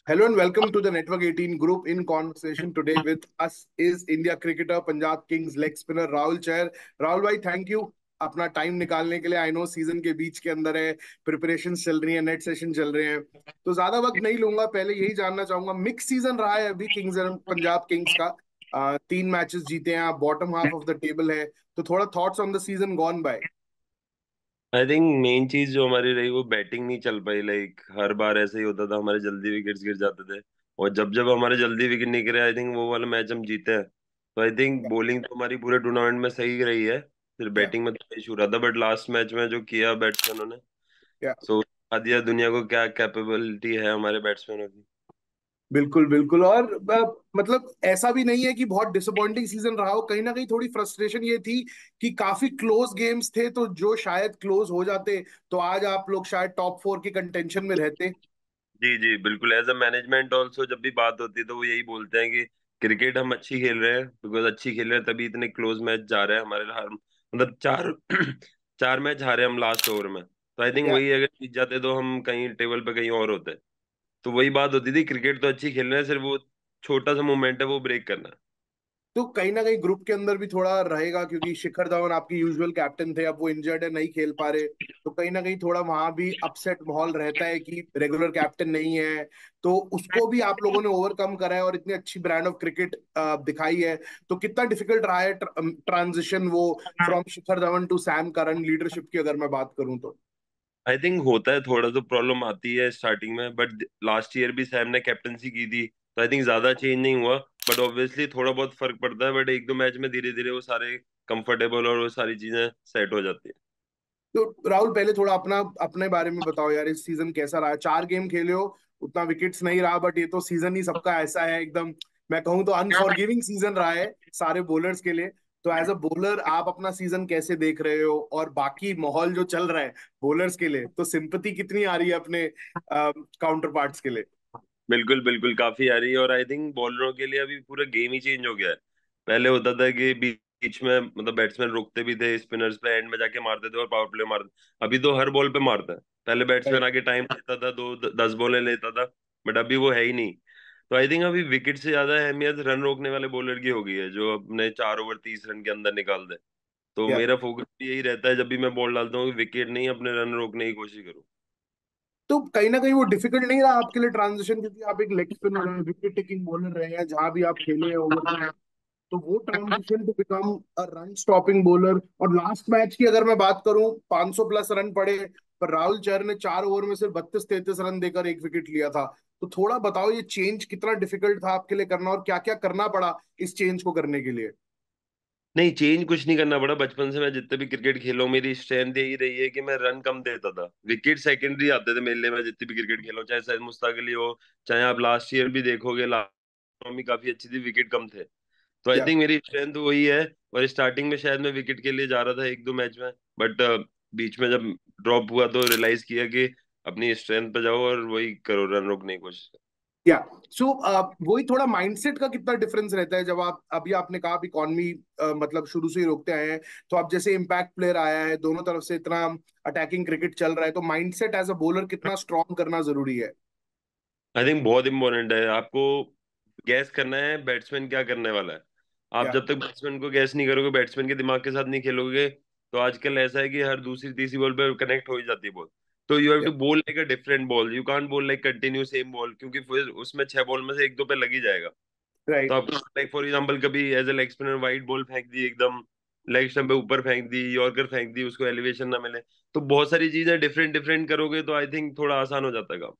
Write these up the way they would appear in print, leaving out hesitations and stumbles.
Hello and welcome to the Network 18 group. In conversation today with us is India cricketer, Punjab Kings leg spinner Rahul Chair. Rahul भाई thank you अपना time निकालने के लिए। I know season के बीच के अंदर है, preparation चल रही है, नेट सेशन चल रहे हैं, तो ज्यादा वक्त नहीं लूंगा। पहले यही जानना चाहूंगा, मिक्स सीजन रहा है अभी किंग्स एंड पंजाब किंग्स का। 3 मैचेस जीते हैं, आप bottom half of the table है, तो थोड़ा thoughts on the season gone by. I think main चीज जो हमारी रही वो बैटिंग नहीं चल पाई। लाइक हर बार ऐसे ही होता था, हमारे जल्दी विकेट्स गिर जाते थे। और जब जब हमारे जल्दी विकेट नहीं गिरे, आई थिंक वो वाला मैच हम जीते हैं। तो आई थिंक बॉलिंग तो हमारी पूरे टूर्नामेंट में सही रही है, फिर या बैटिंग में तो इशू रहा था। बट लास्ट मैच में जो किया बैट्समैनों ने, या सो बता दिया दुनिया को क्या कैपेबिलिटी है हमारे बैट्समैनों की। बिल्कुल बिल्कुल। और मतलब ऐसा भी नहीं है कि बहुत डिसअपॉइंटिंग सीजन रहा हो, कहीं ना कहीं थोड़ी फ्रस्ट्रेशन ये थी कि काफी क्लोज गेम्स थे, तो जो शायद क्लोज हो जाते तो आज आप लोग शायद टॉप 4 के कंटेंशन में रहते। जी जी बिल्कुल। एज अ मैनेजमेंट ऑल्सो जब भी बात होती है तो वो यही बोलते हैं कि क्रिकेट हम अच्छी खेल रहे हैं, बिकॉज अच्छी खेल रहे हैं तभी इतने क्लोज मैच जा रहे हैं हमारे। हर मतलब चार चार मैच हारे हम लास्ट ओवर में। तो आई थिंक या वही, अगर जीत जाते तो हम कहीं टेबल पे कहीं और होते। तो वही बात होती थी, क्रिकेट तो अच्छी खेल रहे हैं, सिर्फ वो छोटा सा मोमेंट है वो ब्रेक करना है। तो कहीं ना कहीं ग्रुप के अंदर भी थोड़ा रहेगा, क्योंकि शिखर धवन आपके यूजुअल कैप्टन थे, अब वो इंजर्ड है, नहीं खेल पा रहे, तो कहीं ना कहीं थोड़ा वहां भी अपसेट माहौल रहता है कि रेगुलर कैप्टन नहीं है। तो उसको भी आप लोगों ने ओवरकम करा है और इतनी अच्छी ब्रांड ऑफ क्रिकेट दिखाई है। तो कितना डिफिकल्ट रहा है ट्रांजिशन वो from Shikhar Dhawan to Sam Curran leadership की, अगर मैं बात करूं तो। आई थिंक होता है, थोड़ा तो प्रॉब्लम आती है स्टार्टिंग में, बट लास्ट ईयर भी सैम ने कैप्टनसी की थी तो आई थिंक ज्यादा चेंज नहीं हुआ। बट ऑब्वियसली थोड़ा बहुत फर्क पड़ता है, बट एक दो मैच में धीरे धीरे वो सारे कंफर्टेबल और वो सारी चीजें सेट हो जाती है। तो राहुल पहले थोड़ा अपना अपने बारे में बताओ यार, इस सीजन कैसा रहा? 4 गेम खेले हो, उतना विकेट्स नहीं रहा, बट ये तो सीजन ही सबका ऐसा है एकदम। मैं कहूँ तो अनफॉरगिविंग सीजन रहा है सारे बॉलर्स के लिए। तो एज अ बॉलर आप अपना सीजन कैसे देख रहे हो, और बाकी माहौल जो चल रहा है बॉलर्स के लिए, तो सिंपैथी कितनी आ रही है अपने काउंटर पार्ट्स के लिए? बिल्कुल बिल्कुल, काफी आ रही है। और आई थिंक बॉलरों के लिए अभी पूरा गेम ही चेंज हो गया है। पहले होता था कि बीच में मतलब बैट्समैन रुकते भी थे, स्पिनर्स पे एंड में जाके मारते थे और पावर प्ले मारते। अभी तो हर बॉल पे मारता है। पहले बैट्समैन आके टाइम लेता था, 10 बॉलें लेता था, बट अभी वो है ही नहीं। तो आई थिंक अभी विकेट से ज्यादा अहमियत रन रोकने वाले बॉलर की हो गई है, जो अपने 4 ओवर 30 रन के अंदर निकाल दे। तो या मेरा फोकस यही रहता है जब भी मैं बॉल डालता हूँ कि विकेट नहीं, अपने रन रोकने की कोशिश करूँ। तो कहीं ना कहीं वो डिफिकल्ट नहीं रहा आपके लिए ट्रांजिशन, क्योंकि आप एक लेग स्पिनर हैं, विकेट टेकिंग बॉलर रहे हैं जहां भी आप खेले हैं ओवर, तो वो transition to become a run stopping bowler. और लास्ट मैच की अगर मैं बात करूं, 500 प्लस रन पड़े, पर राहुल चहर ने 4 ओवर में सिर्फ 32-33 रन देकर एक विकेट लिया था। तो थोड़ा बताओ ये चेंज कितना डिफिकल्ट था आपके लिए करना, और क्या क्या करना पड़ा इस चेंज को करने के लिए? नहीं, चेंज कुछ नहीं करना पड़ा। बचपन से मैं जितने भी क्रिकेट खेला हूं, मेरी स्ट्रेंथ यही रही है कि मैं रन कम देता था, विकेट सेकेंडरी आते थे मेरे लिए। मैं जितने भी क्रिकेट खेला हूं, चाहे सैयद मुश्ताक अली हो, चाहे आप लास्ट ईयर भी देखोगे, लास्ट में काफी अच्छी थी, विकेट कम थे। तो आई या थिंक मेरी स्ट्रेंथ वही है। और स्टार्टिंग में शायद मैं विकेट के लिए जा रहा था एक दो मैच में, बट बीच में जब ड्रॉप हुआ तो रियलाइज किया कि अपनी स्ट्रेंथ पे जाओ और वही करो, रन रोकने की कोशिश करो। या सो वही थोड़ा माइंडसेट का कितना डिफरेंस रहता है जब आप, अभी आपने कहा आप इकॉनमी मतलब शुरू से ही रोकते आए हैं, तो अब जैसे इम्पैक्ट प्लेयर आया है, दोनों तरफ से इतना अटैकिंग क्रिकेट चल रहा है, तो माइंडसेट एज अ बॉलर कितना स्ट्रांग करना जरूरी है? आई थिंक बहुत इंपॉर्टेंट है आपको गैस करना है बैट्समैन क्या करने वाला है। आप या जब तक बैट्समैन को गैस नहीं करोगे, बैट्समैन के दिमाग के साथ नहीं खेलोगे, तो आजकल ऐसा है कि हर दूसरी तीसरी बॉल पे कनेक्ट हो ही जाती है बॉल। तो यू हैव या टू बोल like a different ball, you can't बोल लाइक कंटिन्यू सेम बॉल, क्योंकि फिर उसमें 6 बॉल में से एक दो पे लग ही जाएगा। तो राइट। आप लाइक फॉर एग्जांपल कभी as a leg spinner wide ball फेंक दी, एकदम लेग स्टंप पे ऊपर फेंक दी, यॉर्कर फेंक दी, उसको एलिवेशन ना मिले। तो बहुत सारी चीजें डिफरेंट डिफरेंट करोगे तो आई थिंक थोड़ा आसान हो जाता है काम।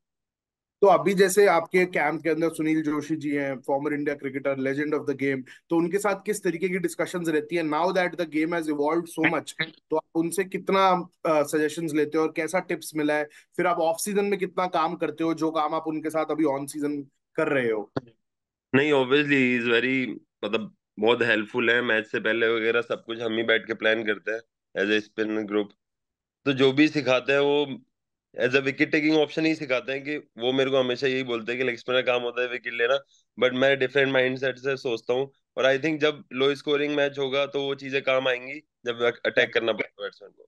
तो अभी जैसे आपके कैंप के अंदर सुनील जोशी जी हैं, farmer India cricketer, legend of the game, तो उनके साथ किस तरीके की डिस्कशंस रहती है now that the game has evolved so much? तो आप उनसे कितना सजेशंस लेते हो और कैसा टिप्स मिला है? फिर आप ऑफ सीजन में कितना काम करते हो, जो काम आप उनके साथ अभी ऑन सीजन कर रहे हो? नहीं, ऑब्वियसली इज वेरी, मतलब बहुत हेल्पफुल है। मैच से पहले वगैरह सब कुछ हम ही बैठ के प्लान करते हैं एज ए स्पिन ग्रुप। तो जो भी सिखाते हैं वो as a wicket taking option ही सिखाते हैं, कि वो मेरे को हमेशा यही बोलते हैं कि लेग स्पिनर काम होता है विकेट लेना। बट मैं डिफरेंट माइंड सेट से सोचता हूँ, और आई थिंक जब लो स्कोरिंग मैच होगा तो वो चीजें काम आएंगी, जब अटैक करना पड़ेगा बैट्समैन को।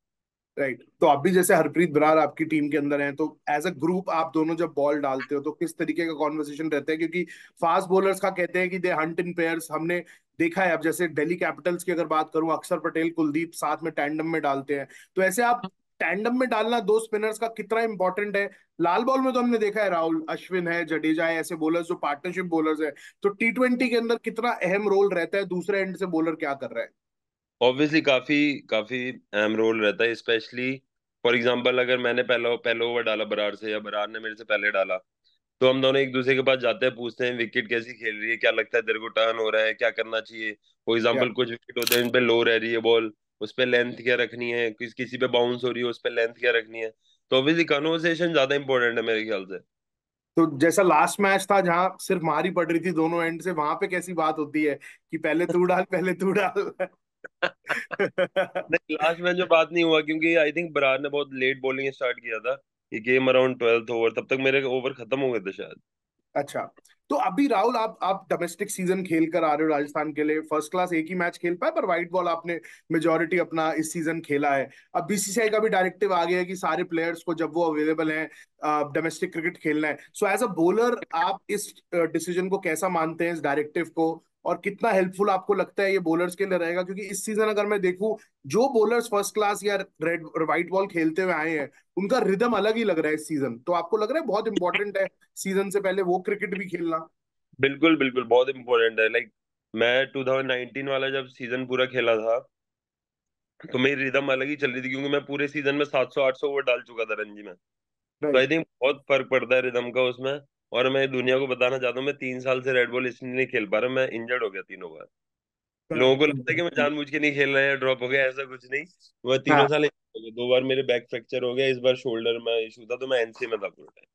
राइट, तो आप भी जैसे हरप्रीत बरार आपकी टीम के अंदर हैं, तो एज अ ग्रुप आप दोनों जब बॉल डालते हो तो किस तरीके का कॉन्वर्सेशन रहता है? क्योंकि फास्ट बॉलर्स का कहते हैं कि दे हंट इन पेयर्स, हमने देखा है। अब जैसे दिल्ली कैपिटल्स की अगर बात करूं, अक्षर पटेल कुलदीप साथ में टैंडम में डालते हैं, तो ऐसे आप टैंडम में डालना दो स्पिनर्स का कितना इंपॉर्टेंट है? लाल बॉल में तो हमने देखा है राहुल, अश्विन है, जडेजा है, ऐसे बॉलर्स जो पार्टनरशिप बॉलर्स है, तो टी20 के अंदर कितना अहम रोल रहता है दूसरे एंड से बॉलर क्या कर रहा है? ऑब्वियसली काफी काफी अहम रोल रहता है, स्पेशली फॉर एग्जांपल अगर मैंने पहला पहला ओवर डाला बरार से या बरार ने मेरे से पहले डाला, तो हम दोनों एक दूसरे के पास जाते हैं, पूछते हैं विकेट कैसी खेल रही है, क्या लगता है तेरे को, टर्न हो रहा है, क्या करना चाहिए। फॉर या एग्जांपल कुछ विकेट होते हैं इन पे लो रह रही है बॉल, उस पे लेंथ क्या रखनी है, किसी पे बाउंस हो रही है उस पे लेंथ क्या रखनी है। तो ऑब्वियसली कन्वर्सेशन ज्यादा इंपॉर्टेंट है मेरे ख्याल से। तो जैसा लास्ट मैच था जहां सिर्फ मारी पड़ रही थी दोनों एंड से, वहां पे कैसी बात होती है कि पहले तू डाल, पहले तू डाल? नहीं, लास्ट में जो बात नहीं हुआ क्योंकि आई थिंक बरार ने बहुत लेट बॉलिंग स्टार्ट किया था। ये गेम अराउंड 12th ओवर, तब तक मेरे ओवर खत्म हो गए थे शायद। अच्छा, तो अभी राहुल आप डोमेस्टिक सीजन खेल कर आ रहे हो राजस्थान के लिए। फर्स्ट क्लास एक ही मैच खेल पाए, पर व्हाइट बॉल आपने मेजोरिटी अपना इस सीजन खेला है। अब बीसीसीआई का भी डायरेक्टिव आ गया है कि सारे प्लेयर्स को जब वो अवेलेबल हैं डोमेस्टिक क्रिकेट खेलना है। सो एज अ बॉलर आप इस डिसीजन को कैसा मानते हैं, इस डायरेक्टिव को? और कितना हेल्पफुल आपको लगता है ये बॉलर्स के लिए रहेगा? क्योंकि इस सीजन अगर मैं देखूं, जो बॉलर्स फर्स्ट क्लास या रेड व्हाइट बॉल खेलते हुए आए हैं, उनका रिदम अलग ही लग रहा है इस सीजन। तो आपको लग रहा है बहुत इंपॉर्टेंट है सीजन से पहले वो क्रिकेट भी खेलना? बिल्कुल बिल्कुल, बहुत इंपॉर्टेंट है। लाइक मैं 2019 वाला जब सीजन पूरा खेला था, तो मेरी रिदम अलग ही चल रही थी क्योंकि मैं पूरे सीजन में 700-800 ओवर डाल चुका था रणजी में। तो आई राइट। थिंक बहुत फर्क पड़ता है रिदम का उसमें। और मैं दुनिया को बताना चाहता हूँ, मैं 3 साल से रेड बॉल इसलिए नहीं खेल पा रहा, मैं इंजर्ड हो गया तीनों बार। लोगों को करेक्ट। लगता है कि मैं जानबूझ के नहीं खेल रहा है या ड्रॉप हो गया, ऐसा कुछ नहीं। मैं तीनों हाँ। साल injured हो गया। 2 बार मेरे बैक फ्रैक्चर हो गया, इस बार शोल्डर में इशू था, तो मैं एनसी में था पूरा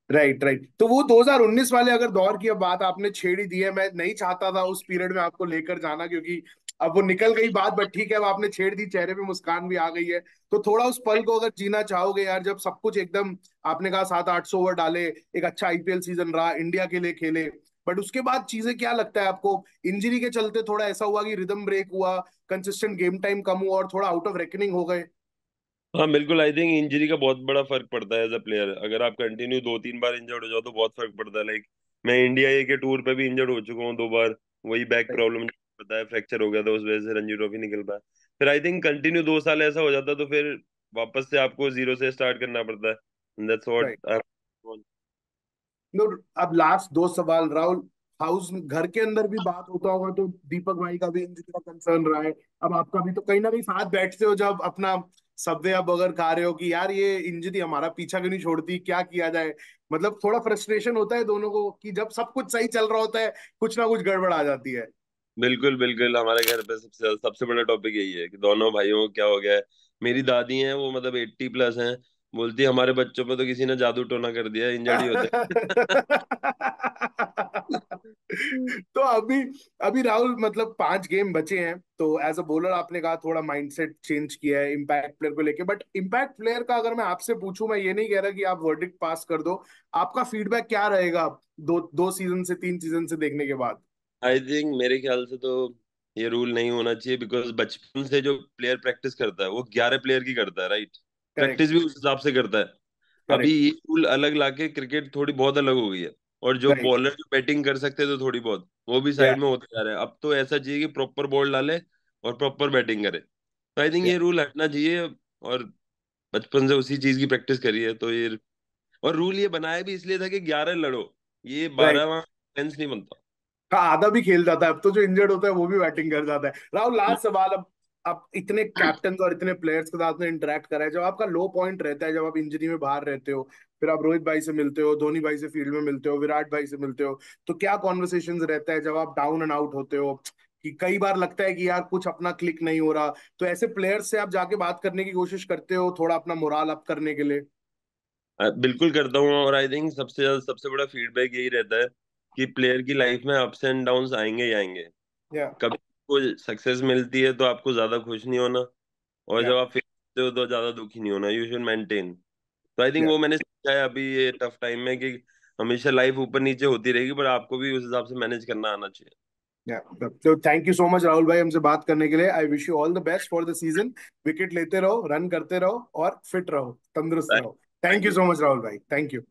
राइट राइट, तो वो 2019 वाले अगर दौर की अब बात आपने छेड़ ही दी है, मैं नहीं चाहता था उस पीरियड में आपको लेकर जाना, क्योंकि अब वो निकल गई बात, बट ठीक है, अब आपने छेड़ दी, चेहरे पे मुस्कान भी आ गई है। तो थोड़ा उस पल को अगर जीना चाहोगे यार, जब सब कुछ एकदम, आपने कहा 700-800 ओवर डाले, एक अच्छा आईपीएल सीजन रहा, इंडिया के लिए खेले, बट उसके बाद चीजें क्या लगता है आपको? इंजरी के चलते थोड़ा ऐसा हुआ कि रिदम ब्रेक हुआ, कंसिस्टेंट गेम टाइम कम हुआ और थोड़ा आउट ऑफ रेकनिंग हो गए? हाँ बिल्कुल, आई थिंक इंजरी का बहुत बड़ा फर्क पड़ता है एज अ प्लेयर। अगर आप कंटिन्यू 2-3 बार इंजर्ड हो जाओ तो बहुत फर्क पड़ता है। लाइक मैं इंडिया ए के टूर पे भी इंजर्ड हो चुका हूँ 2 बार। वही बैक प्रॉब्लम बताया, फ्रैक्चर हो गया था, उस वजह से रणजी ट्रॉफी निकल पाया। फिर आई थिंक कंटिन्यू 2 साल ऐसा हो जाता है तो फिर वापस से आपको जीरो से स्टार्ट करना पड़ता है। That's right. व्हाट। नो, अब लास्ट दो सवाल राहुल। हाउस घर के अंदर भी बात होता होगा तो दीपक भाई का भी इंजरी का कंसर्न रहा है। अब आपका भी, तो कहीं ना कहीं साथ बैठते हो जब अपना सबवे या बर्गर खा रहे हो कि यार ये इंजरी हमारा पीछा क्यों नहीं छोड़ती, क्या किया जाए? मतलब थोड़ा फ्रस्ट्रेशन होता है दोनों को कि जब सब कुछ सही चल रहा होता है, कुछ ना कुछ गड़बड़ आ जाती है। बिल्कुल बिल्कुल, हमारे घर पे सबसे सबसे बड़ा टॉपिक यही है कि दोनों भाइयों को क्या हो गया है। मेरी दादी हैं, वो मतलब 80+ हैं। बोलती है हमारे बच्चों पे तो किसी ने जादू टोना कर दिया, इंजर्ड ही होते हैं। तो अभी अभी राहुल, मतलब 5 गेम बचे हैं, तो एज अ बॉलर आपने कहा थोड़ा माइंडसेट चेंज किया है इम्पैक्ट प्लेयर को लेके, बट इम्पैक्ट प्लेयर का अगर मैं आपसे पूछूं, मैं ये नहीं कह रहा कि आप वर्डिक्ट पास कर दो, आपका फीडबैक क्या रहेगा दो दो सीजन से 3 सीजन से देखने के बाद? आई थिंक मेरे ख्याल से तो ये रूल नहीं होना चाहिए, बिकॉज बचपन से जो प्लेयर प्रैक्टिस करता है वो 11 प्लेयर की करता है, राइट। करेक्ट। प्रैक्टिस भी उस हिसाब से करता है। अभी करेक्ट। ये रूल अलग लाके क्रिकेट थोड़ी बहुत अलग हो गई है। और जो राइट। बॉलर जो बैटिंग कर सकते थे थोड़ी बहुत, वो भी या साइड में होते जा रहे हैं। अब तो ऐसा चाहिए कि प्रॉपर बॉल डाले और प्रॉपर बैटिंग करे। तो आई थिंक या ये रूल हटना चाहिए। और बचपन से उसी चीज की प्रैक्टिस करी है तो ये। और रूल ये बनाया भी इसलिए था कि 11 लड़ो, ये राइट। 12वां सेंस नहीं बनता। हाँ, आधा भी खेल जाता है अब तो, जो इंजर्ड होता है वो भी बैटिंग कर जाता है। राहुल, लास्ट सवाल। अब इतने कैप्टन और इतने प्लेयर्स के साथ में इंटरेक्ट करा है, जब आपका लो पॉइंट रहता है, जब आप इंजरी में बाहर रहते हो, फिर आप रोहित भाई से मिलते हो, धोनी भाई से फील्ड में मिलते हो, विराट भाई से मिलते हो, तो क्या कॉन्वर्सेशंस रहता है जब आप डाउन एंड आउट होते हो? कि कई बार लगता है कि यार कुछ अपना क्लिक नहीं हो रहा, तो ऐसे प्लेयर्स से आप जाके बात करने की कोशिश करते हो थोड़ा अपना मोराल अप करने के लिए? बिल्कुल करता हूँ। और आई थिंक सबसे बड़ा फीडबैक यही रहता है कि प्लेयर की लाइफ में अप्स एंड डाउन्स आएंगे ही आएंगे। या कभी को सक्सेस मिलती है तो आपको ज्यादा खुश नहीं होना, और या जब आप फेल होते हो तो ज्यादा दुखी नहीं होना। You should maintain. तो आई थिंक या वो मैंने सीखा है अभी ये टफ टाइम में कि हमेशा लाइफ ऊपर नीचे होती रहेगी, पर आपको भी उस हिसाब से मैनेज करना आना चाहिए। तो thank you so much Rahul भाई हमसे बात करने के लिए। I wish you all the best for the season. Wicket लेते रहो, रन करते रहो और फिट रहो, तंदुरुस्त रहो। Thank thank you you. So much Rahul भाई, थैंक यू।